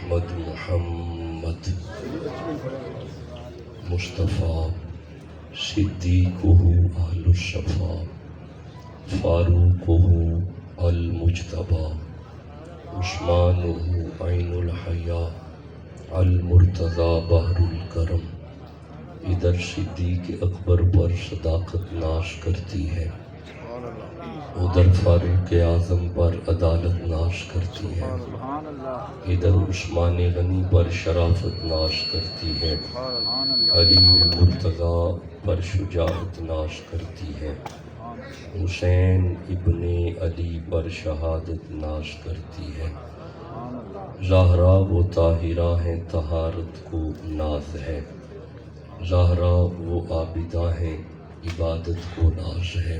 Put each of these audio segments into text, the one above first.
احمد محمد مصطفیٰ صدیقہ اہل الشفا فاروقہ المجتبی عثمانہ عین الحیا المرتضی بحر الکرم۔ ادھر صدیق اکبر پر صداقت ناش کرتی ہے، ادھر فاروق اعظم پر عدالت ناش کرتی ہے، ادھر عثمان غنی پر شرافت ناش کرتی ہے، علی المرتضی پر شجاعت ناش کرتی ہے، حسین ابن علی پر شہادت ناش کرتی ہے۔ زہرا و طاہرہ ہیں طہارت کو ناز ہے، زہرا وہ عابدہ ہیں عبادت کو ناز ہے،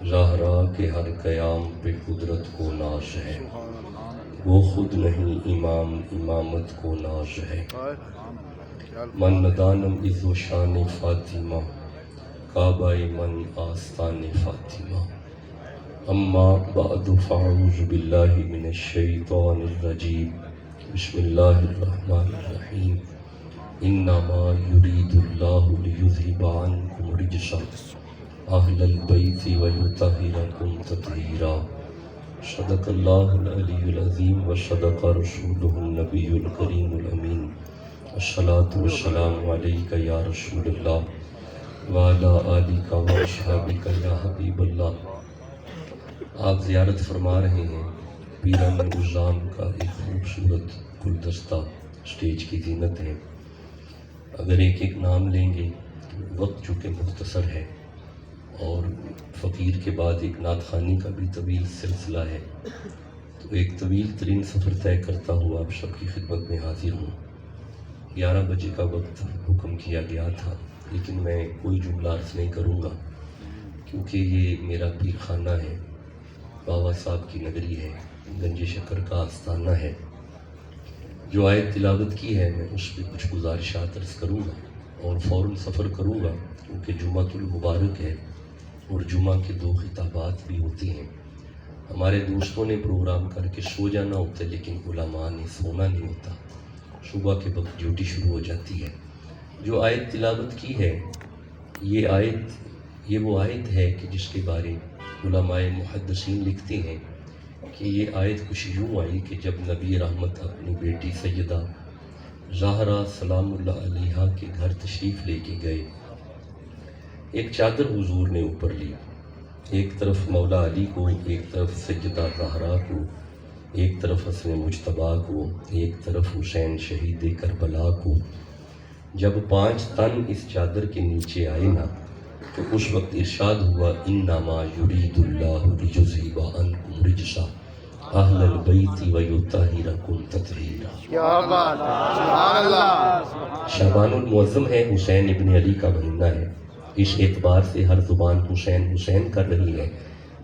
زہرا کے ہر قیام پہ قدرت کو ناز ہے، وہ خود نہیں امام امامت کو ناز ہے۔ من ندانم عز و شان فاطمہ کعبہ من آستان فاطمہ۔ اما بعد فاعوذ باللہ من الشیطان الرجیم، بسم اللہ الرحمن الرحیم۔ انما یرید اللہ لیذہب عنکم الرجس اہل البیت ویطہرکم تطہیرا۔ صدق اللہ العلی العظیم وصدق رسولہ النبی الکریم الامین۔ الصلاۃ والسلام علیک یا رسول اللہ وعلی آلک واصحابک یا حبیب اللہ۔ آپ زیارت فرما رہے ہیں پیران العظام کا ایک خوبصورت گلدستہ سٹیج کی زینت ہے۔ اگر ایک ایک نام لیں گے، وقت چونکہ مختصر ہے اور فقیر کے بعد ایک نعت خوانی کا بھی طویل سلسلہ ہے، تو ایک طویل ترین سفر طے کرتا ہوا آپ سب کی خدمت میں حاضر ہوں۔ 11 بجے کا وقت حکم کیا گیا تھا، لیکن میں کوئی جملہ عرض نہیں کروں گا کیونکہ یہ میرا پیر خانہ ہے، بابا صاحب کی نگری ہے، گنج شکر کا آستانہ ہے۔ جو آیت تلاوت کی ہے میں اس پہ کچھ گزارشات عرض کروں گا اور فوراً سفر کروں گا کیونکہ جمعہ المبارک ہے اور جمعہ کے 2 خطابات بھی ہوتے ہیں۔ ہمارے دوستوں نے پروگرام کر کے سو جانا ہوتا ہے، لیکن علماء نے سونا نہیں ہوتا، صبح کے وقت ڈیوٹی شروع ہو جاتی ہے۔ جو آیت تلاوت کی ہے یہ وہ آیت ہے کہ جس کے بارے علماء محدثین لکھتے ہیں کہ یہ آیت کچھ یوں آئی کہ جب نبی رحمت اپنی بیٹی سیدہ زہرا سلام اللہ علیہا کے گھر تشریف لے کے گئے، ایک چادر حضور نے اوپر لی، ایک طرف مولا علی کو، ایک طرف سیدہ زہرا کو، ایک طرف حسن مجتبیٰ کو، ایک طرف حسین شہید کربلا کو۔ جب 5 تن اس چادر کے نیچے آئے نا تو اس وقت ارشاد ہوا انما یرید اللہ لیذہب عنکم الرجس اہل البیت ویطہرکم تطہیرا۔ کیا بات ہے، سبحان اللہ۔ شعبان المعظم ہے، حسین ابن علی کا مہینہ ہے، اس اعتبار سے ہر زبان حسین حسین کر رہی ہے،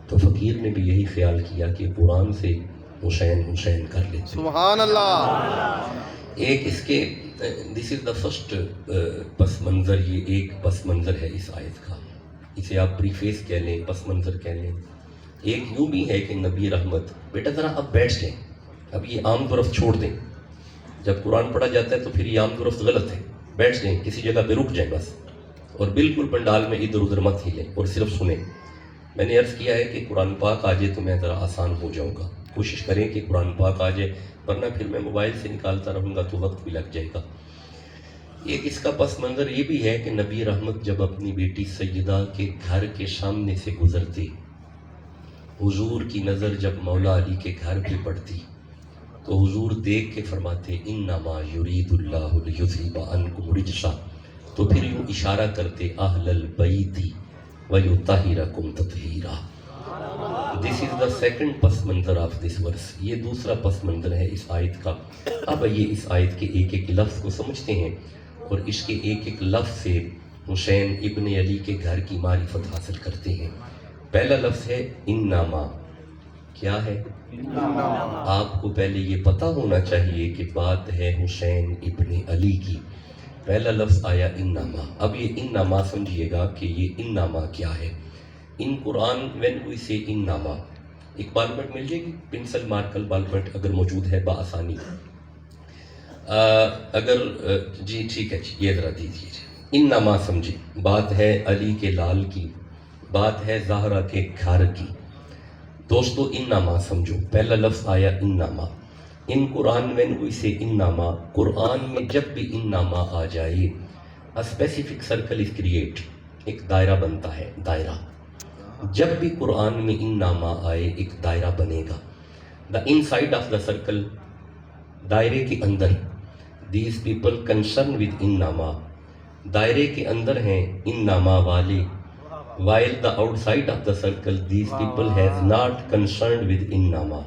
تو فقیر نے بھی یہی خیال کیا کہ قرآن سے حسین حسین کر لیتے۔ سبحان اللہ۔ ایک اس کے دس از دا فرسٹ پس منظر، یہ ایک پس منظر ہے اس آیت کا، اسے آپ پریفیس کہہ لیں، پس منظر کہہ لیں۔ ایک یوں بھی ہے کہ نبی رحمت بیٹا ذرا اب بیٹھ جائیں، اب یہ عام گرفت چھوڑ دیں، جب قرآن پڑھا جاتا ہے تو پھر یہ عام گرفت غلط ہے، بیٹھ جائیں کسی جگہ پہ رک جائیں بس، اور بالکل پنڈال میں ادھر ادھر مت ہلیں اور صرف سنیں۔ میں نے عرض کیا ہے کہ قرآن پاک آ جائے تو میں ذرا آسان ہو جاؤں گا، کوشش کریں کہ قرآن پاک آ جائے، ورنہ پھر میں موبائل سے نکالتا رہوں گا تو وقت بھی لگ جائے گا۔ ایک اس کا پس منظر یہ بھی ہے کہ نبی رحمت جب اپنی بیٹی سیدہ کے گھر کے سامنے سے گزرتے، حضور کی نظر جب مولا علی کے گھر پہ پڑتی تو حضور دیکھ کے فرماتے انما یرید اللہ لیذہب عنکم الرجس، تو پھر یوں اشارہ کرتے اہل البیت ویطہرکم تطہیرا۔ دس از دا سیکنڈ پس منظر آف دس ورس، یہ دوسرا پس منظر ہے اس آیت کا۔ اب یہ اس آیت کے ایک ایک لفظ کو سمجھتے ہیں اور اس کے ایک ایک لفظ سے حسین ابن علی کے گھر کی معرفت حاصل کرتے ہیں۔ پہلا لفظ ہے انما، کیا ہے؟ آپ کو پہلے یہ پتہ ہونا چاہیے کہ بات ہے حسین ابن علی کی، پہلا لفظ آیا انما۔ اب یہ انما سمجھیے گا کہ یہ انما کیا ہے۔ ان قرآن وین وی سے انما، ایک بال پٹ مل جائے گی، پنسل مارکر بال پٹ اگر موجود ہے بآسانی، اگر جی ٹھیک ہے جی، یہ ذرا دیجیے جی. انما سمجھے، بات ہے علی کے لال کی، بات ہے زہرا کے گھر کی. دوستو انما سمجھو، پہلا لفظ آیا انما. ان قرآن میں وی سے انما، قرآن میں جب بھی انما آ جائے a specific circle is create، ایک دائرہ بنتا ہے، دائرہ. جب بھی قرآن میں انما آئے ایک دائرہ بنے گا. the inside of the circle، دائرے کے اندر these people concerned with انما، دائرے کے اندر ہیں انما والے. while the outside of the circle these people has not concerned with انما.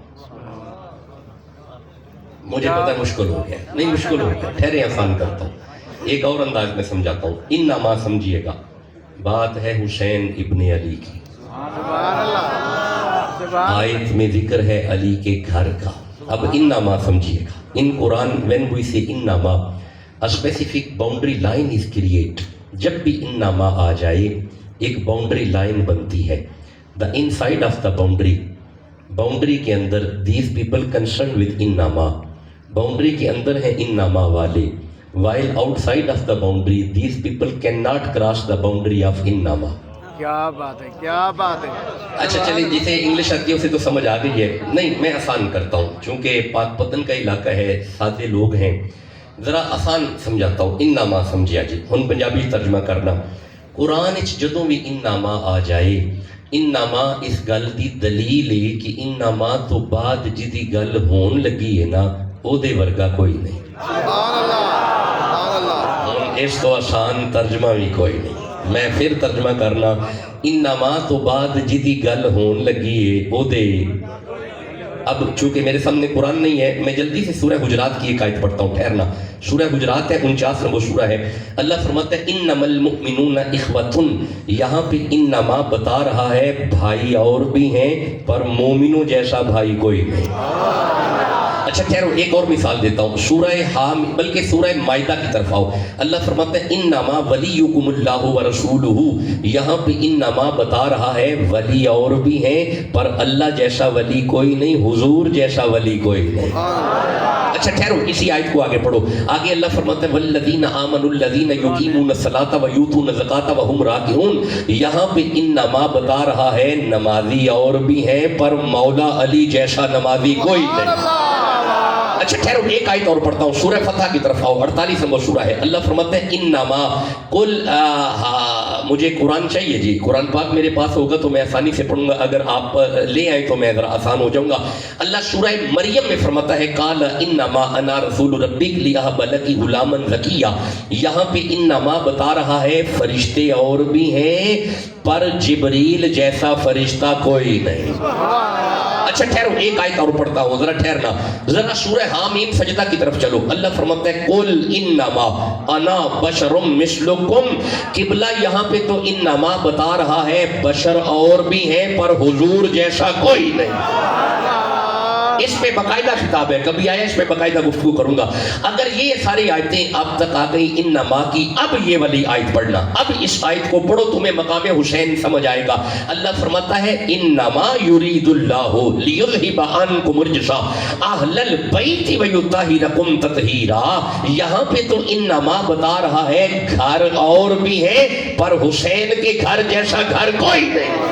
مجھے پتہ مشکل ہو گیا، نہیں مشکل ہو گیا، ٹھہرے آسان کرتا ہوں، ایک اور انداز میں سمجھاتا ہوں. انما سمجھیے گا، بات ہے حسین ابن علی کی. آیت میں ذکر ہے علی کے گھر کا. اب انما سمجھیے گا. ان قرآن when we say انما a specific boundary line is create. جب بھی انما آ جائے ایک باؤنڈری لائن بنتی ہے. the inside of the boundary، boundary کے اندر these people concerned with انما، باؤنڈری کے اندر ہے انما والے. while outside of the boundary these people cannot cross the boundary of انما. کیا بات ہے، کیا بات ہے. اچھا چلیں، جسے انگلش آتی ہے اسے تو سمجھ آ گئی ہے. نہیں میں آسان کرتا ہوں، چونکہ پاک پتن کا علاقہ ہے، سادے لوگ ہیں، ذرا آسان سمجھاتا ہوں. انما سمجھیا جی، ہن پنجابی ترجمہ کرنا. قرآن وچ جدوں بھی انما آ جائے، انما اس گل دی دلیل ہے کہ انما تو بعد جدی گل ہون لگی ہے نا او دے ورگا کوئی نہیں. سبحان اللہ، سبحان اللہ. ہن اس تو آسان ترجمہ بھی کوئی نہیں. میں پھر ترجمہ کرنا. انما تو بعد جدی گل ہون لگی ہے او دے. اب چونکہ میرے سامنے قرآن نہیں ہے، میں جلدی سے سورہ حجرات کی ایک آیت پڑھتا ہوں، ٹھہرنا. سورہ حجرات ہے، 49 نمبر سورہ ہے. اللہ فرماتا ہے انما المؤمنون اخوۃ. یہاں پہ انما بتا رہا ہے بھائی اور بھی ہیں، پر مومنوں جیسا بھائی کوئی نہیں. اچھا ٹھہرو، ایک اور مثال دیتا ہوں. سورہ حام بلکہ سورہ مائدہ کی طرف آؤ. اللہ فرماتا ہے انما ولیکم اللہ ورسولہ. یہاں پہ انما بتا رہا ہے ولی اور بھی ہیں، پر اللہ جیسا ولی کوئی نہیں، حضور جیسا ولی کوئی نہیں. اچھا ٹھہرو، اسی آیت کو آگے پڑھو. آگے اللہ فرماتا ہے والذین آمنوا الذین یقیمون الصلاۃ ویؤتون الزکاۃ وہم راکعون. یہاں پہ انما بتا رہا ہے نمازی اور بھی ہیں، پر مولا علی جیسا نمازی کوئی نہیں. اچھا ٹھہرو، ایک آیت اور پڑھتا ہوں. سورہ فتح کی طرف آؤ، 48 نمبر سورہ ہے. اللہ فرماتا ہے انما قل، مجھے قرآن چاہیے جی، قرآن پاک میرے پاس ہوگا تو میں آسانی سے پڑھوں گا، اگر آپ لے آئے تو میں ذرا آسان ہو جاؤں گا. اللہ سورہ مریم میں فرماتا ہے قال انما انا رسول ربک لیہب لک غلاما زکیا. یہاں پہ انما بتا رہا ہے فرشتے اور بھی ہیں، پر جبریل جیسا فرشتہ کوئی نہیں. اچھا ٹھہرو، ایک آیت اور پڑھتا ہوں، ذرا ٹھہرنا. ذرا سورہ حامیم سجدہ کی طرف چلو. اللہ فرماتا ہے قل انما انا بشر مثلکم. قبلہ یہاں پہ تو انما بتا رہا ہے بشر اور بھی ہیں، پر حضور جیسا کوئی نہیں. اس پہ باقاعدہ خطاب ہے، کبھی آیا اس پہ باقاعدہ گفتگو کروں گا. اگر یہ ساری آیتیں اب تک آ گئی انما کی، اب یہ والی آیت پڑھنا. اب اس آیت کو پڑھو، تمہیں مقام حسین سمجھ آئے گا. اللہ فرماتا ہے انما یرید اللہ لیذھب عنکم الرجس اہل البیت ویطہرکم تطہیرا. یہاں پہ تو انما بتا رہا ہے گھر اور بھی ہے، پر حسین کے گھر جیسا گھر کوئی نہیں.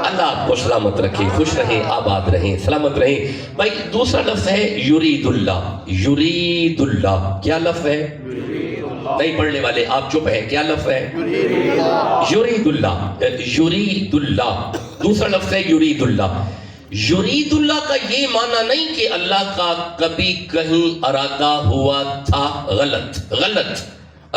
اللہ آپ کو سلامت رکھے، خوش رہیں، آباد رہیں، سلامت رہیں. بھائی دوسرا لفظ ہے یرید اللہ. یرید اللہ کیا لفظ ہے؟ نہیں پڑھنے والے آپ چپ ہیں. کیا لفظ ہے؟ یرید اللہ. یرید اللہ دوسرا لفظ ہے یرید اللہ. یرید اللہ کا یہ معنی نہیں کہ اللہ کا کبھی کہیں ارادہ ہوا تھا. غلط غلط.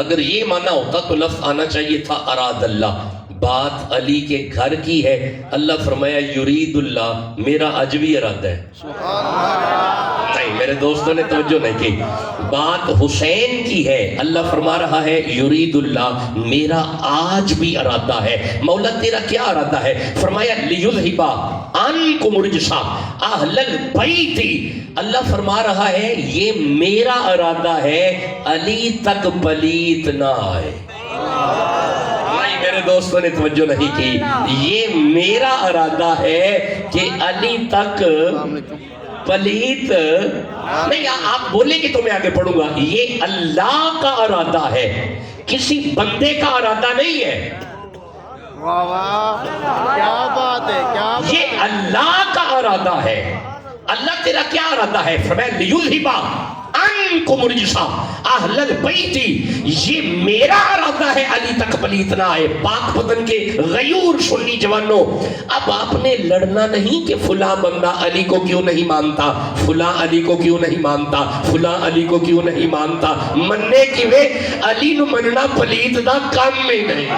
اگر یہ معنی ہوتا تو لفظ آنا چاہیے تھا اراد اللہ. بات علی کے گھر کی ہے. اللہ فرمایا یرید اللہ، میرا آج بھی ارادہ ہے. نہیں میرے دوستوں نے توجہ نہیں کی. بات حسین کی ہے. اللہ فرما رہا ہے یرید اللہ، میرا آج بھی ارادہ ہے. مولا تیرا کیا ارادہ ہے؟ فرمایا لیذھب عنکم الرجس اہل البیت. اللہ فرما رہا ہے یہ میرا ارادہ ہے، علی تک پلیت نہ آئے. میرے دوستوں نے توجہ نہیں کی. یہ میرا ارادہ ہے کہ علی تک پلیت نہیں. آپ بولیں گے تو میں آگے پڑھوں گا. یہ اللہ کا ارادہ ہے, کسی بندے کا ارادہ نہیں ہے. واہ واہ, کیا بات ہے, کیا بات. یہ اللہ کا ارادہ ہے. اللہ تیرا کیا ارادہ ہے؟ فرمایا لیذھبا عنکم الرجس اہل البیت. یہ میرا ارادہ ہے علی تک پلیت نہ آئے. پاک پتن کے غیور سنی جوانوں, اب آپ نے لڑنا نہیں کہ فلاں بندہ علی کو کیوں نہیں مانتا, فلاں علی کو کیوں نہیں مانتا, فلاں علی کو کیوں نہیں مانتا. مننے کی وے علی نو مننا پلیت دا کام میں نہیں.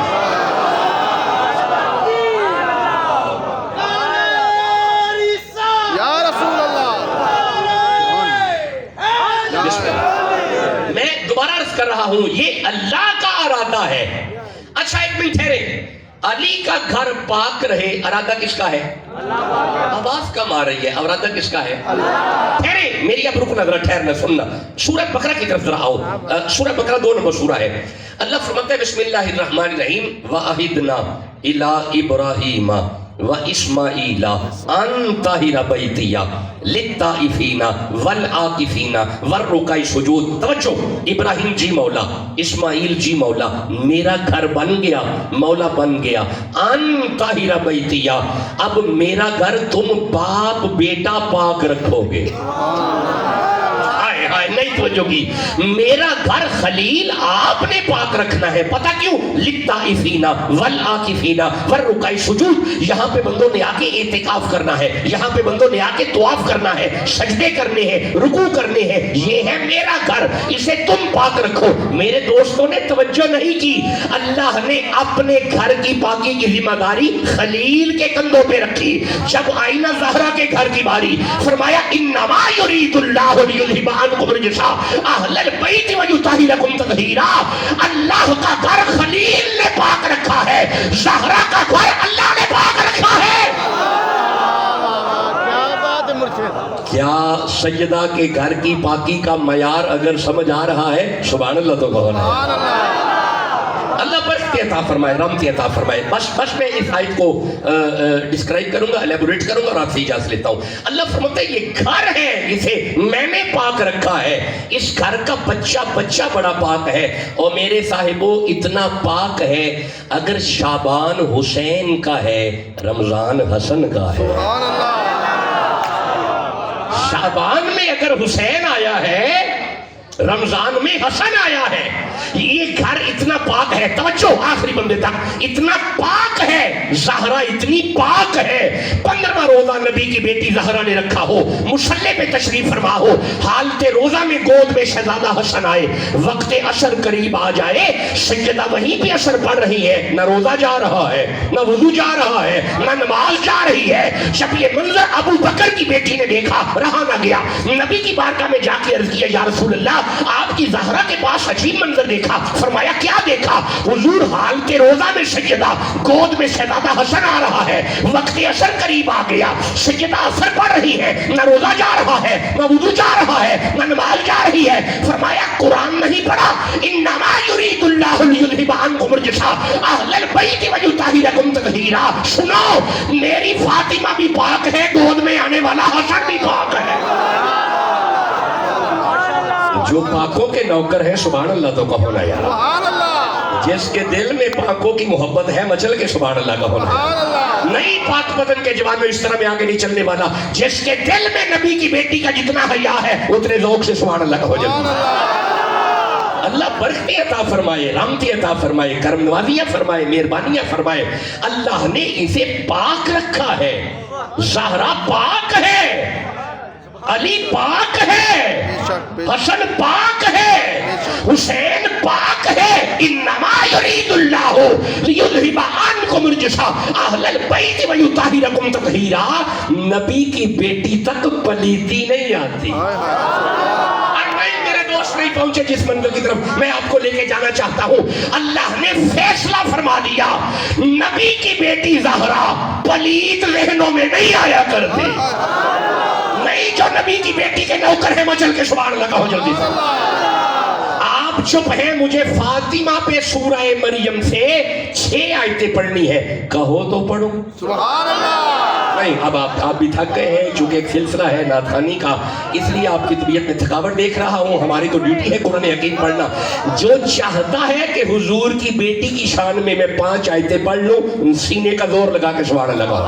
میں دوبارہ عرض کر رہا ہوں, یہ اللہ کا ارادہ ہے. اچھا ایک منٹ ٹھہرے. علی کا گھر پاک رہے, ارادہ کس کا ہے؟ آواز کم آ رہی ہے, ارادہ کس کا ہے؟ ٹھہرے, میری اب رکنا ذرا, ٹھہرنا سننا. سورہ بقرہ کی طرف ذرا آؤ. سورہ بقرہ 2 نمبر سورہ ہے. اللہ فرماتا ہے بسم اللہ الرحمن الرحیم وَأَعِدْنَا إِلَىٰ إِبْرَاهِيمَ وَإِسْمَاعِيلَ أَن طَهِرَ بَيْتِيَ لِلطَّائِفِينَ وَالْعَاكِفِينَ وَالرُّكَعِ السُّجُودِ. توجہ, ابراہیم جی مولا, اسماعیل جی مولا, میرا گھر بن گیا, مولا بن گیا. ان طاہرہ بیتیا, اب میرا گھر تم باپ بیٹا پاک رکھو گے. نہیں توجہ کی, میرا گھر خلیل آپ نے پاک رکھنا ہے. پتہ کیوں؟ للطائفین والعاکفین والرکع السجود. یہاں پہ بندوں نے آ کے اعتکاف کرنا ہے, یہاں پہ بندوں نے آ کے طواف کرنا ہے, سجدے کرنے ہیں, رکوع کرنے ہیں. یہ ہے میرا گھر, اسے تم پاک رکھو. میرے دوستوں نے توجہ نہیں کی, اللہ نے اپنے گھر کی پاکی کی ذمہ داری خلیل کے کندھوں پہ رکھی. جب آئینہ زہرا کے گھر کی باری, فرمایا انما یرید اللہ لیذھب عنکم الرجس اہل البیت ویطہرکم تطہیرا. اللہ کا گھر خلیل نے پاک رکھا ہے, زہرا کا گھر اللہ نے پاک رکھا ہے. کیا بات ہے مرشد. کیا سیدہ کے گھر کی پاکی کا معیار اگر سمجھ آ رہا ہے, سبحان اللہ تو کہو نا. اللہ برکت عطا فرمائے, رحمت عطا فرمائے. بس میں اس آیت کو ڈسکرائب کروں گا, الیبوریٹ کروں گا اور آپ سے اجازت لیتا ہوں. اللہ فرماتا ہے یہ گھر ہے, اسے میں نے پاک رکھا ہے. اس گھر کا بچہ بڑا پاک ہے. اور میرے صاحبوں اتنا پاک ہے, اگر شعبان حسین کا ہے, رمضان حسن کا ہے. شعبان میں اگر حسین آیا ہے, رمضان میں حسن آیا ہے. یہ گھر اتنا پاک ہے, توجہ آخری بندے تک, اتنا پاک ہے, زہرا اتنی پاک ہے. 15واں روزہ نبی کی بیٹی زہرا نے رکھا ہو, مصلی پہ تشریف فرما ہو, حالت روزہ میں گود میں شہزادہ حسن آئے, وقت عصر قریب آ جائے, سیدہ وہیں پہ عصر پڑھ رہی ہے, نہ روزہ جا رہا ہے, نہ وضو جا رہا ہے, نہ نماز جا رہی ہے. جب یہ منظر ابو بکر کی بیٹی نے دیکھا, رہا نہ گیا, نبی کی بارگاہ میں جا کے عرض کیا یا رسول اللہ, آپ کی زہرا کے پاس عجیب منظر دیکھا. فرمایا کیا دیکھا؟ حضور حالت روزہ میں سیدہ گود میں شہزادہ حسن آ رہا ہے, وقت عصر قریب آ گیا, سیدہ عصر پڑھ رہی ہے, نہ روزہ جا رہا ہے, نہ وضو جا رہا ہے, نہ نماز جا رہی ہے. فرمایا قرآن نہیں پڑھا, انما یرید اللہ لیذھب عنکم الرجس اہل البیت ویطہرکم تطہیرا. سنو, میری فاطمہ بھی پاک ہے, گود میں آنے والا حسن بھی پاک ہے. جو پاکوں کے نوکر ہیں, سبحان اللہ تو کہو نا یار. سبحان اللہ. جس کے دل میں پاکوں کی محبت ہے, مچل کے سبحان اللہ کہو نا. سبحان اللہ. نہیں پاک بدن کے جوانوں, اس طرح میں آگے نہیں چلنے والا. جس کے دل میں نبی کی بیٹی کا جتنا حیا ہے, اتنے ذوق سے سبحان اللہ کہو جلدی. اللہ برکت عطا فرمائے, رحمت عطا فرمائے, کرم نوازیاں فرمائے, مہربانیاں فرمائے. اللہ نے اسے پاک رکھا ہے. زہرا پاک ہے, علی پاک ہے, حسن پاک ہے, حسین پاک ہے. انما یرید اللہ لیذھب عنکم الرجس اہل البیت ویطہرکم تطہیرا. نبی کی بیٹی تک پلیتی نہیں آتی. نہیں پہنچے جس منزل کی طرف میں آپ کو لے کے جانا چاہتا ہوں. اللہ نے فیصلہ فرما دیا, نبی کی بیٹی زہرا پلیت ذہنوں میں نہیں آیا کرتی. نہیں جو نبی کی بیٹی کے نوکر ہیں, مچل کے سبحان اللہ کہو جلدی سے. آپ چپ ہیں, مجھے فاطمہ پہ سورہ مریم سے 6 آیتیں پڑھنی ہے, کہو تو پڑھو. سبحان اللہ. نہیں اب آپ بھی تھک گئے ہیں چونکہ ایک سلسلہ ہے ناتھانی کا، اس لیے آپ کی طبیعت میں تھکاوٹ دیکھ رہا ہوں. ہماری تو ڈیوٹی ہے قرآن حکیم پڑھنا. جو چاہتا ہے کہ حضور کی بیٹی کی شان میں 5 آیتیں پڑھ لوں، سینے کا زور لگا کے سبحان اللہ کہو.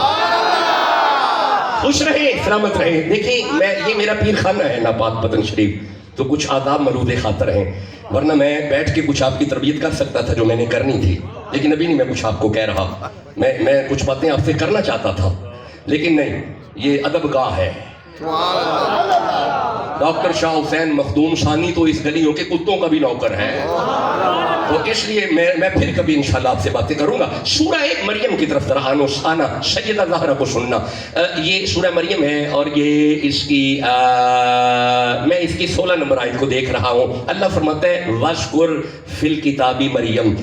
خوش رہے، سلامت رہے. دیکھیں یہ میرا پیر خانہ ہے ناپاک پتن شریف، تو کچھ آداب ملود خاطر ہیں، ورنہ میں بیٹھ کے کچھ آپ کی تربیت کر سکتا تھا جو میں نے کرنی تھی، لیکن ابھی نہیں میں کچھ آپ کو کہہ رہا. میں کچھ باتیں آپ سے کرنا چاہتا تھا لیکن نہیں، یہ ادب گاہ ہے. ڈاکٹر شاہ حسین مخدوم ثانی تو اس گلیوں کے کتوں کا بھی نوکر ہے، تو اس لیے میں پھر کبھی انشاءاللہ آپ سے باتیں کروں گا. سورہ مریم کی طرف ذرا آنا سیدہ زہرا کو سننا. یہ سورہ مریم ہے اور یہ میں اس کی 16 نمبر آیت کو دیکھ رہا ہوں. اللہ فرماتا ہے وَذْكُرْ فِي الْكِتَابِ مریم،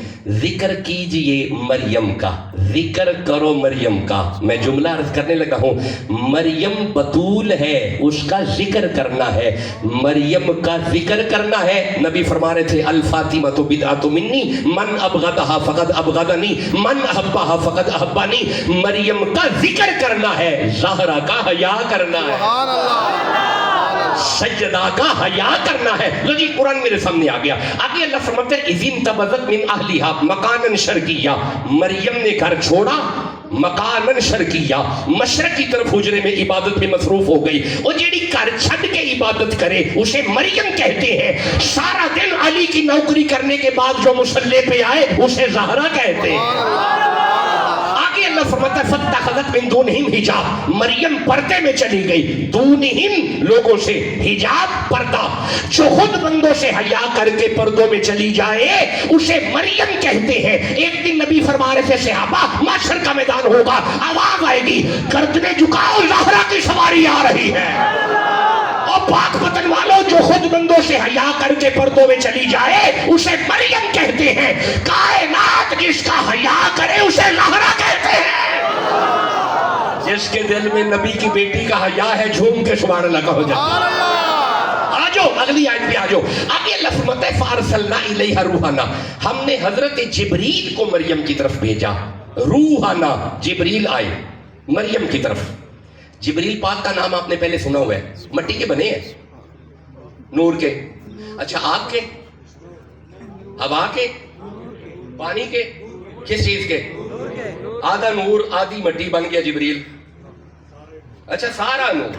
ذکر کیجئے مریم کا، ذکر کرو مریم کا. میں جملہ عرض کرنے لگا ہوں. مریم بطول ہے، اس کا ذکر کرنا ہے، مریم کا ذکر کرنا ہے. نبی فرما رہے تھے الفاطمۃ بدعۃ منی من ابغضھا فقد ابغضنی من احبھا فقد احبنی. مریم کا ذکر کرنا ہے، زہرا کا حیا کرنا ہے، سجدہ کا حیا کرنا ہے. لو جی قرآن میرے سامنے آ گیا. آگے اللہ فرماتے ہیں اذ انتبذت من اہلھا مکانا شرقیہ، مریم نے گھر چھوڑا مکانا شرقیہ، مشرق کی طرف حجرے میں عبادت میں مصروف ہو گئی. وہ جیڑی گھر چھڈ کے عبادت کرے اسے مریم کہتے ہیں. سارا دن علی کی نوکری کرنے کے بعد جو مصلی پہ آئے اسے زہرا کہتے ہیں. آگے اللہ فرماتا ہے فاتخذت من دونہم حجاب، مریم پردے میں چلی گئی. دونہم لوگوں سے، حجاب پردہ. جو خود بندوں سے حیا کر کے پردوں میں چلی جائے اسے مریم کہتے ہیں. ایک دن نبی فرما رہے تھے صحابہ محشر کا میدان ہوگا، آواز آئے گی گردنیں جھکاؤ زہرا کی سواری آ رہی ہے. اور پاک وطن والوں جو خود بندوں سے حیا کر کے پردوں میں چلی جائے اسے مریم کہتے ہیں. کائنات جس کا حیا کرے اسے زہرا کہتے ہیں. جس کے دل میں نبی کی بیٹی کا حیا ہے جھوم کے سبحان اللہ کہو جائے. آجو اگلی آیت پہ آجو. آگے اللہ فرماتا ہے فارسلنا الیہ روحنا، ہم نے حضرت جبریل کو مریم کی طرف بھیجا. روحنا، جبریل آئے مریم کی طرف. جبریل پاک کا نام آپ نے پہلے سنا ہوا ہے. مٹی کے بنے ہیں، نور کے، اچھا آگ کے، ہوا کے، پانی کے، کس چیز کے؟ آدھا نور آدھی مٹی بن گیا جبریل. اچھا سارا نور،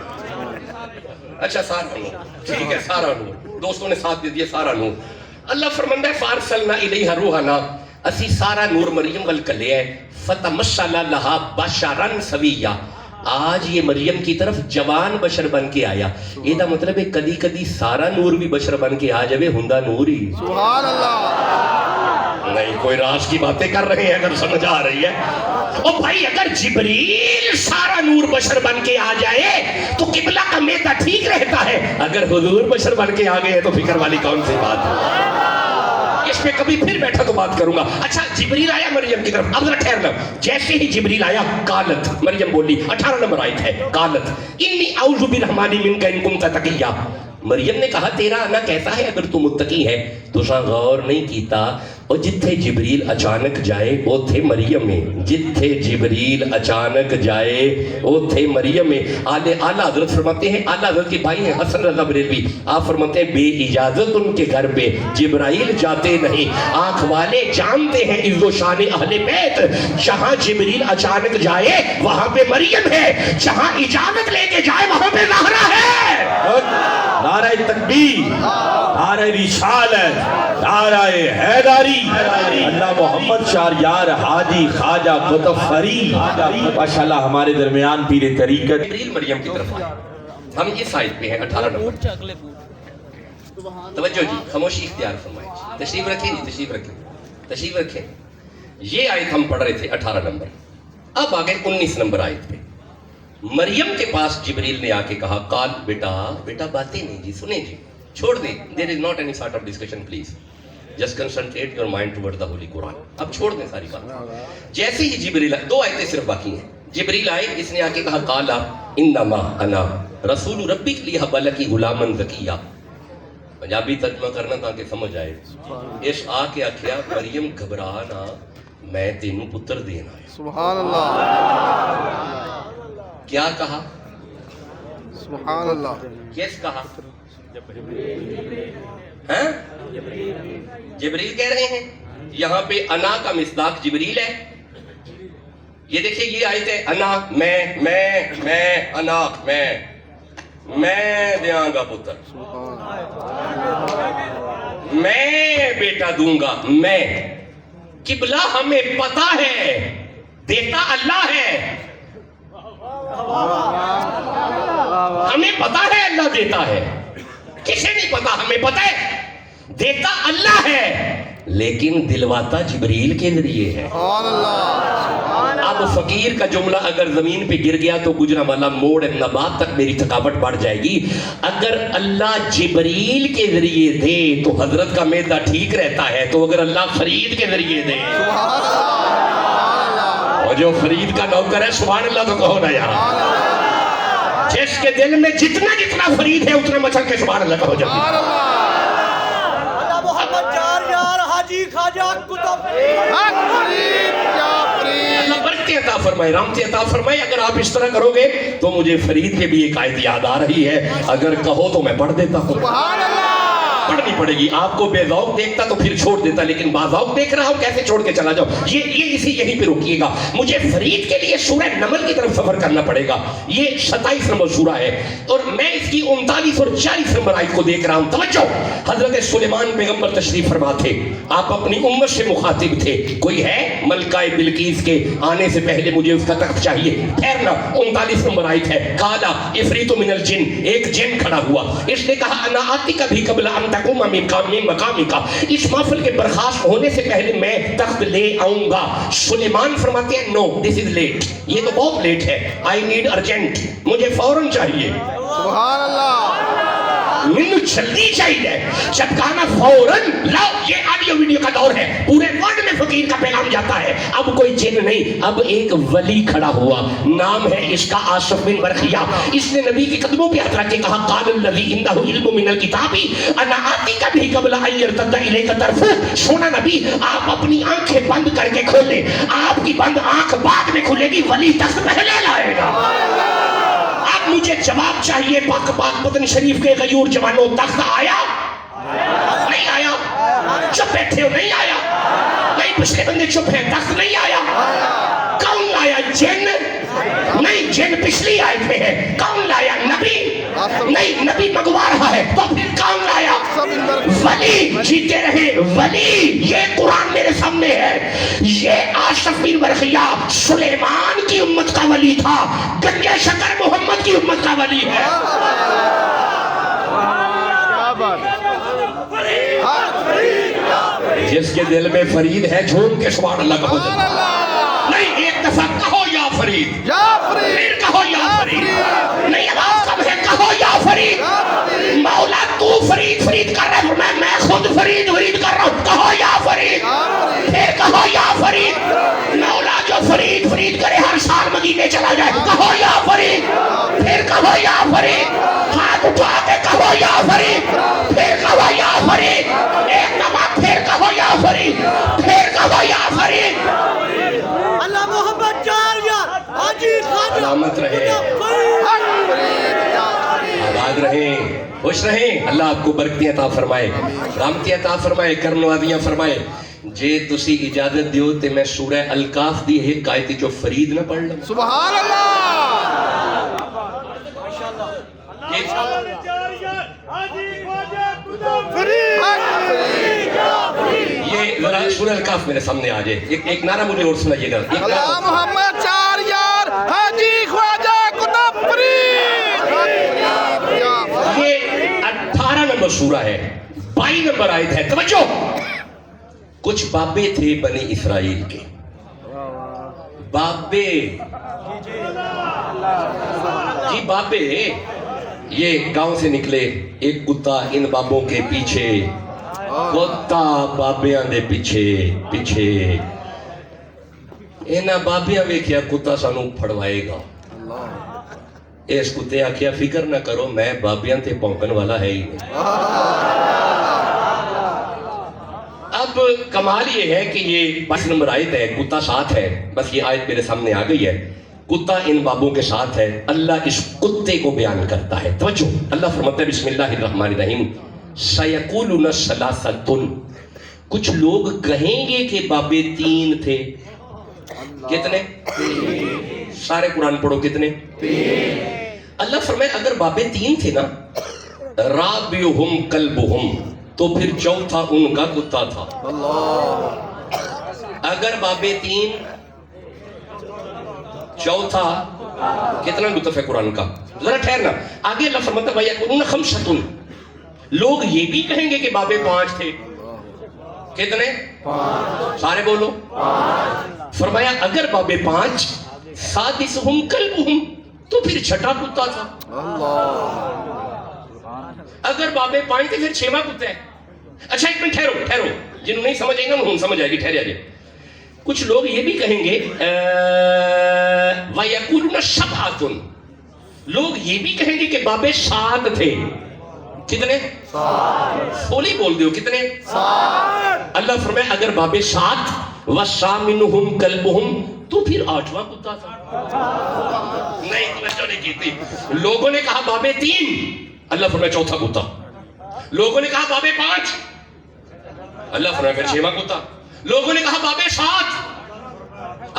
اچھا سارا نور، ٹھیک ہے سارا نور. دوستوں نے ساتھ دے دیا سارا نور. اللہ فرماندا ہے فارسلنا الیہ روحنا، اسی سارا نور مریم ول کلے ہے. فتمثل لہا بشرا سویا، آج یہ مریم کی طرف جوان بشر بن کے آیا. یہ دا مطلب ہے کدی کدی سارا نور بھی بشر بن کے آ جاوے ہوندا نور ہی. سبحان اللہ. نہیں کوئی راز کی باتیں کر رہے ہیں اگر سمجھ آ رہی ہے. او بھائی اگر جبریل سارا نور بشر بن کے آ جائے تو قبلہ کا میدہ ٹھیک رہتا ہے. اگر حضور بشر بن کے آ گئے تو فکر والی کون سی بات ہے. اس پہ کبھی پھر بیٹھا تو بات کروں گا. اچھا جبریل آیا مریم کی طرف. اب ذرا ٹھہرنا. جیسے ہی جبریل آیا قالت، مریم بولی. 18 نمبر آیت ہے. قالت انی اعوذ بالرحمن منک ان کنت تقیا. مریم نے کہا تیرا آنا کیسا ہے اگر تو متقی ہے. تو سا غور نہیں کیتا اور جتھے جبریل اچانک جائے وہ تھے مریم میں. جتھے جبریل اچانک جائے وہ تھے مریم میں. اعلیٰ حضرت فرماتے ہیں، اعلیٰ حضرت کے بھائی ہیں حسن رضا بریلوی، آپ فرماتے ہیں بے اجازت ان کے گھر پہ جبرائیل جاتے نہیں. آنکھ والے جانتے ہیں عز و شان اہل بیت. جہاں جبریل اچانک جائے وہاں پہ مریم ہے، جہاں اجازت لے کے جائے وہاں پہ زہرا ہے. نعرہ تکبیر، نعرہ رسالت، نعرہ حیدری، اللہ محمد شہریار حاجی خواجہ قطب فرید ماشاءاللہ ہمارے درمیان پیر طریقت. جبریل مریم کی طرف آئے. ہم اس آیت پہ ہیں 18 نمبر. توجہ جی، خاموشی اختیار فرمائیں. تشریف رکھیں جی، تشریف رکھیں، تشریف رکھیں. یہ آیت ہم پڑھ رہے تھے 18 نمبر. اب آگے 19 نمبر آیت پہ. مریم کے پاس جبریل نے آ کے کہا قال بیٹا باتیں نہیں جی، سنیں جی، چھوڑ دیں. There is not any sort of discussion please. Just concentrate your mind toward the holy Quran. اب چھوڑ دیں ساری بات. جیسے ہی جبریل آئے، 2 آیتیں صرف باقی ہیں. جبریل آئے، اس نے آ کے کہا قالا انما انا رسول ربک لیہب لکی غلاما زکیا. پنجابی ترجمہ کرنا تاکہ سمجھ آئے. اس آ کے آکھیا مریم گھبرا نہ، میں تینوں پتر دینا ہے. سبحان اللہ. کیا کہا؟ سبحان اللہ. کس کہا؟ ہاں؟ جبریل کہہ رہے ہیں. یہاں پہ انا کا مصداق جبریل ہے. یہ دیکھیں یہ آیت ہے انا میں انا میں دیاں گا پتر, میں بیٹا دوں گا. میں قبلہ ہمیں پتا ہے دیتا اللہ ہے, ہمیں پتا ہے اللہ دیتا ہے, کسے نہیں پتا, ہمیں پتا ہے دیتا اللہ ہے, لیکن دلواتا جبریل کے ذریعے ہے. سبحان اللہ. اب فقیر کا جملہ اگر زمین پہ گر گیا تو گجرا والا موڑ نبات تک میری تھکاوٹ بڑھ جائے گی. اگر اللہ جبریل کے ذریعے دے تو حضرت کا معدہ ٹھیک رہتا ہے, تو اگر اللہ فرید کے ذریعے دے, اور جو فرید کا نوکر ہے سبحان اللہ تو کہو نا یار, جس کے دل میں جتنا جتنا فرید ہے اتنا مچل کے سبحان اللہ کہو جلدی. اللہ محمد چار یار حاجی خواجہ قطب اللہ برکت عطا فرمائے, رحمت عطا فرمائے. اگر آپ اس طرح کرو گے تو مجھے فرید پہ بھی ایک آیت یاد آ رہی ہے, اگر کہو تو میں پڑھ دیتا ہوں. پڑھنی پڑے گی. آپ کو بے ذوق دیکھتا تو پھر چھوڑ دیتا, لیکن باذوق دیکھ رہا ہوں کیسے چھوڑ کے چلا جاؤ. یہ اسی یہیں پہ روکیے گا. مجھے فرید کے لیے سورہ نمل کی طرف سفر کرنا پڑے گا. یہ 27 نمبر سورہ ہے اور میں اس کی 39 اور 40 نمبر آیت کو دیکھ رہا ہوں. توجہ, حضرت سلیمان پیغمبر تشریف فرما تھے, آپ اپنی امت سے مخاطب تھے. کوئی ہے ملکہ بلقیس کے آنے سے پہلے مجھے اس کا تخت چاہیے. ٹھہرنا, 39 نمبر آیت ہے. قالا افریت من الجن, ایک جن کھڑا ہوا, اس نے کہا انا آتی کا بھی قبل ان تقوم من مقامی کا, اس محفل کے برخاست ہونے سے پہلے میں تخت لے آؤں گا. سلیمان فرماتے ہیں نو دس از لیٹ, یہ تو بہت لیٹ ہے. آئی نیڈ ارجنٹ, مجھے فوراً چاہیے. سبحان اللہ. مجھے جلدی چاہیے. جب کہا فوراً لاؤ, یہ آڈیو ویڈیو کا دور ہے, پورے ورلڈ میں فقیر کا پیغام جاتا ہے. اب کوئی جن نہیں, اب ایک ولی کھڑا ہوا, نام ہے اس کا آصف بن برخیہ. اس نے نبی کے قدموں پہ ہاتھ رکھ کے کہا قال الذی عنده علم من الکتاب انا آتیک بھی قبل ان یرتد الیک طرفک. سونا نبی, آپ اپنی آنکھیں بند کر کے کھولیں, آپ کی بند آنکھ بعد میں کھلے گی, ولی تخت پہلے لائے گا. اب مجھے جواب چاہیے. پاک پتن شریف کے غیور جوانوں, تخت آیا نہیں آیا؟ چپ بیٹھے ہو, نہیں آیا. نہیں, پچھلے بندے چپ ہیں, تخت نہیں آیا. کون لایا؟ جن نہیں, جن پچھلی آیت میں ہے. کون لایا؟ نبی نہیں, نبی منگوا رہا ہے, تو پھر کون لایا؟ ولی. جیتے رہے ولی. یہ قرآن میرے سامنے ہے. یہ آصف بن برخیہ سلیمان کی امت کا ولی تھا, گنجے شکر محمد کی امت کا ولی ہے. جس کے دل میں فرید ہے جھوم کے سبحان اللہ کہو. نہیں, ایک دفعہ کہو یا فرید, پھر کہو یا فرید. نہیں, آواز کم ہے, کہو یا فرید. مولا تو فرید فرید کر رہا ہے, میں خود فرید فرید کر رہا ہوں, کہو یا فرید. پھر کہو یا فرید. مولا جو فرید فرید کرے ہر سال مدینے چلا جائے, کہو یا فرید. پھر کہو یا فرید. ہاتھ اٹھا کے کہو یا فرید. پھر کہو یا فرید. ایک دفعہ پھر کہو یا فرید. پھر کہو یا فرید. اللہ محمد چار یار حاجی خواجہ سلامت رہے, آباد رہیں, خوش رہیں. اللہ آپ کو برکتی عطا فرمائے, رحمتی عطا فرمائے, کرم نوازیاں فرمائے. جے تسی اجازت دیو تے میں سورہ الکاف دی ایک آیت جو فرید نہ پڑھ لوں. سبحان اللہ. یہ ذرا سورہ الکاف میرے سامنے آ جائے. ایک نعرہ مجھے اور سنائیے گا. اللہ محمد چار یار حاجی خواجہ قطب فرید. یہ 18 نمبر سورہ ہے, 22 نمبر آیت ہے. توجہ, کچھ بابے تھے بنی اسرائیل کے. بابے جی, بابے یہ گاؤں سے نکلے. ایک کتا ان بابوں کے پیچھے, کتا بابیاں دے پیچھے پیچھے. اینا بابیاں ویکھیا کتا سانو پھڑوائے گا. اس کتے آکھیا فکر نہ کرو, میں بابیاں تے پونکن والا ہے ہی نہیں. اب کمال یہ ہے کہ یہ 22 نمبر آیت ہے, کتا ساتھ ہے. بس یہ آیت میرے سامنے آ گئی ہے. کتا ان بابوں کے ساتھ ہے. اللہ اس کتے کو بیان کرتا ہے. توجہ, اللہ فرماتا ہے بسم اللہ الرحمن الرحیم سیقولون ثلاثۃ, کچھ لوگ کہیں گے کہ بابے تین تھے. کتنے؟ سارے قرآن پڑھو, کتنے؟ اللہ فرمائے اگر بابے تین تھے نا, رابعہم کلبہم, تو پھر چوتھا ان کا کتا تھا. اگر بابے تین, چوتھا, کتنا لطف ہے قرآن کا. ذرا ٹھہرنا, آگے اللہ فرماتا ہے وَيَقُولُونَ خَمْسَةٌ, لوگ یہ بھی کہیں گے کہ بابے پانچ تھے. کتنے؟ سارے بولو. فرمایا اگر بابے پانچ, سادسہم کلبہم, تو پھر چھٹا کتا تھا. اگر بابے پانچ تھے پھر چھواں کتا ہے. اچھا ایک منٹ ٹھہرو, جنہوں نہیں سمجھ آئے گا انہوں سمجھ آئے گی, ٹھہر جائے. کچھ لوگ یہ بھی کہیں گے وَيَقُولُونَ سَبْعَةٌ, لوگ یہ بھی کہیں گے کہ بابے سات تھے. کتنے؟ بولی بول دیو, کتنے؟ اللہ فرمائے اگر بابے سات, وَالثَّامِنُهُمْ كَلْبُهُمْ, تو پھر آٹھواں کتا تھا. نہیں توجہ نہیں کی تھی. لوگوں نے کہا بابے تین, اللہ فرمائے چوتھا کتا. لوگوں نے کہا بابے پانچ, اللہ فرمائے پھر چھواں کتا. لوگوں نے کہا بابے سات,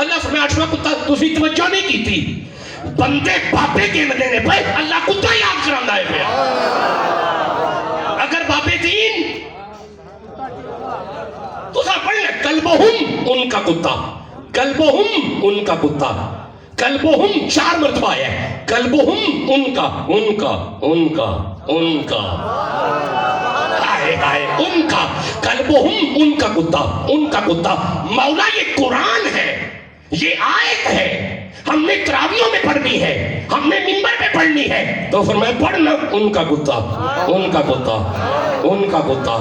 اللہ فرمائے آٹھواں کتا. تو اسی توجہ نہیں کی تھی. بندے بابے کے مدینے پہ اللہ کتا یاد کرانا ہے پہ. اگر بابے تین تو سا پڑھ لے کلبہم ان کا کتا, کلبہم ان کا کتا, کلبہم چار مرتبہ ہے. کلبہم ان کا, ان کا, ان کا, ان کا, ان کا, کلبہم ان کا کتا, ان کا کتا. مولا یہ قرآن ہے, یہ آیت ہے, ہم نے تراویحوں میں پڑھنی ہے, ہم نے منبر پہ پڑھنی ہے. تو فرمایا پڑھنا ان کا کتا, ان کا کتا, ان کا کتا,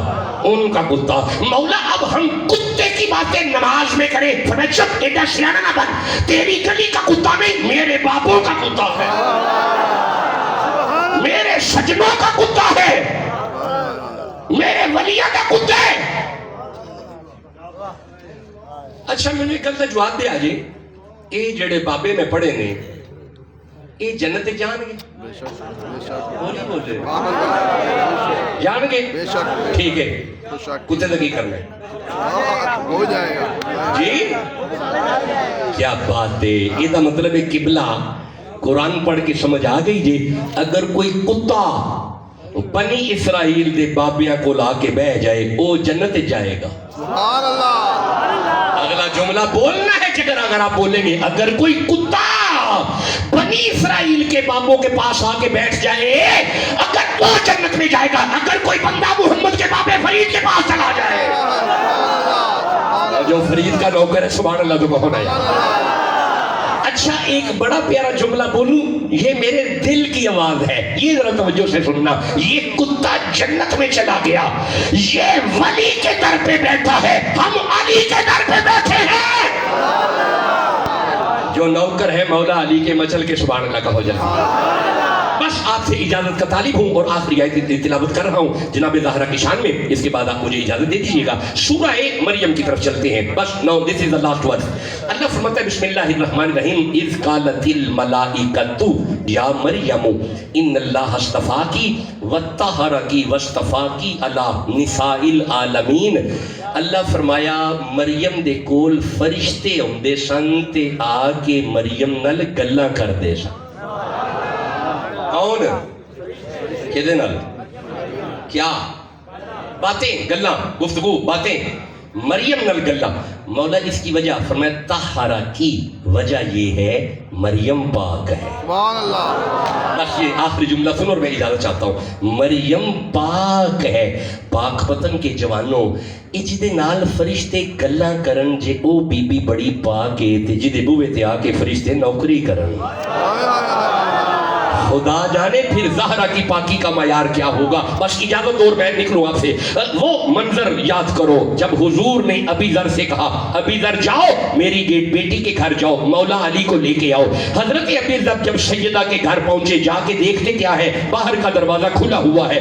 ان کا کتا. مولا اب ہم کتے کی باتیں نماز میں کریں. فرمایا چپ, ایڈا سیانہ نہ بن, تیری گلی کا کتا نہیں, میرے باپوں کا کتا ہے, میرے سجنوں کا کتا ہے, میرے ولیہ کا کتا ہے. اچھا میں نے کل تک جواب دے آجے, اے جڑے بابے میں پڑھے نے, اے جنت جان گے؟ بولی بولے جان گے؟ ٹھیک ہے, کتے لگی کرنا ہے, ہو جائے گا جی کیا بات ہے. یہ دا مطلب ہے قبلہ قرآن پڑھ کے سمجھ آ گئی جی. اگر کوئی کتا بنی اسرائیل دے بابیاں کو لا کے بہ جائے, وہ جنت جائے گا. سبحان اللہ. اگلا جملہ بولنا ہے جگر, اگر آپ بولیں گے اگر کوئی کتا بنی اسرائیل کے بابوں کے پاس آ کے بیٹھ جائے, اگر وہ جنت میں جائے گا. اگر کوئی بندہ محمد کے بابے فرید کے پاس چلا جائے, جو فرید کا نوکر ہے, سبحان اللہ تو کہو نا. اچھا ایک بڑا پیارا جملہ بولوں, یہ میرے دل کی آواز ہے, یہ ذرا توجہ سے سننا. یہ کتا جنت میں چلا گیا, یہ ولی کے در پہ بیٹھا ہے, ہم علی کے در پہ بیٹھے ہیں. جو نوکر ہے مولا علی کے, مچل کے سبحان اللہ کہو جلال. بس آپ سے اجازت کا طالب ہوں اور آخری آیت تلاوت کر رہا ہوں جناب زہرا کی شان میں. اس کے بعد آپ مجھے اجازت دے دیجیے گا. سورہ مریم کی طرف چلتے ہیں. بس نو دس از دا لاسٹ ورڈ. اللہ فرماتا ہے بسم اللہ الرحمن الرحیم اذ قالت الملائکۃ یا مریم ان اللہ اصطفاکی وطہرکی واصطفاکی علی نساء العالمین. اللہ فرمایا مریم دے کول فرشتے ہوندے سن تے آ کے مریم نال گلاں کردے سن. کون؟ کدے نال؟ کیا باتیں, گلاں, گفتگو, باتیں, مریم نال گلاں. مولا اس کی وجہ فرمایا طہارا کی وجہ یہ ہے مریم پاک ہے. سبحان اللہ. بس یہ آخری جملہ سنو اور میں اجازت چاہتا ہوں. مریم پاک ہے. پاک پتن کے جوانوں, جدے نال فرشتے گلاں کرن, جے او بی بی بڑی پاک ہے تے جدے بوے تے آ کے فرشتے نوکری کرن, خدا جانے پھر زہرا کی پاکی کا معیار کیا ہوگا. بس اجازت اور میں نکلوں آپ سے. وہ منظر یاد کرو جب حضور نے ابی ذر سے کہا ابی ذر جاؤ میری بیٹی کے گھر جاؤ, مولا علی کو لے کے آؤ. حضرت ابی ذر جب سیدہ کے گھر پہنچے, جا کے دیکھتے کیا ہے, باہر کا دروازہ کھلا ہوا ہے,